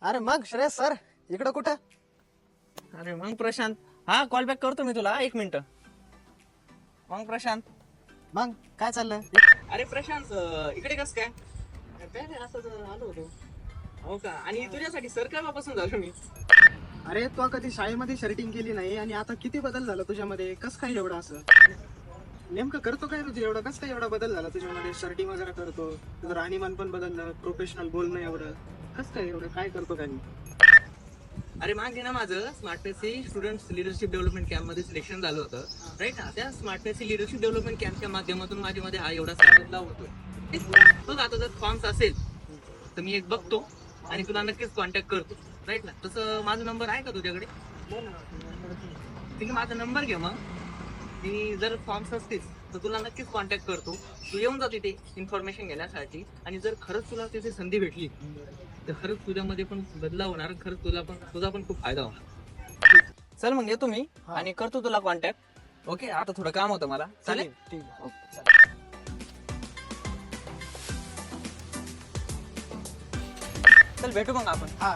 अरे मग श्रेयस सर इकडं कुठं? अरे मग प्रशांत, हा कॉल बॅक करतो मी तुला 1 मिनिट. मग प्रशांत, मग काय चाललंय? अरे प्रशांत इकडे कस काय? काय नाही असं आलो होतो. हो का? आणि तुझ्यासाठी सर केव्हापासून झालो मी? अरे तू कधी शाळेमध्ये शर्टिंग केली नाही आणि आता किती बदल झाला तुझ्यामध्ये, कस काय एवढं असं? नेमकं करतो काय तुझे एवढं, कस काय एवढा बदल झाला तुझ्यामध्ये? शर्टिंग वगैरे करतो, तुझं राहणीमान पण बदललं, प्रोफेशनल बोलणं एवढं कस काय एवढं, काय करतो काय? अरे मागे ना माझं smart PC student leadership development camp मध्ये सिलेक्शन झालं होतं, राईट ना? त्या स्मार्ट पीसी लिडरशिप डेव्हलपमेंट कॅम्पच्या माध्यमातून माझ्यामध्ये हा एवढा सारा बदलाव होतोय. तो आता जर फॉर्म्स असेल तर मी एक बघतो आणि तुला नक्कीच कॉन्टॅक्ट करतो, राईट ना? तसं माझा नंबर आहे का तुझ्याकडे? ठीक आहे, माझा नंबर घे मग. मी जर फॉर्म्स असतील तर तुला नक्कीच कॉन्टॅक्ट करतो. तू येऊन जा तिथे इन्फॉर्मेशन घेण्यासाठी, आणि जर खरंच तुला तिथे संधी भेटली तर खरंच तुझ्यामध्ये पण बदलाव होणार, खरंच तुझा पण खूप फायदा होणार. चल मग येतो मी आणि करतो तुला कॉन्टॅक्ट. ओके, आता थोडं काम होतं मला. चालेल. ठीक आहे. ओके. चल भेटू मग आपण. हा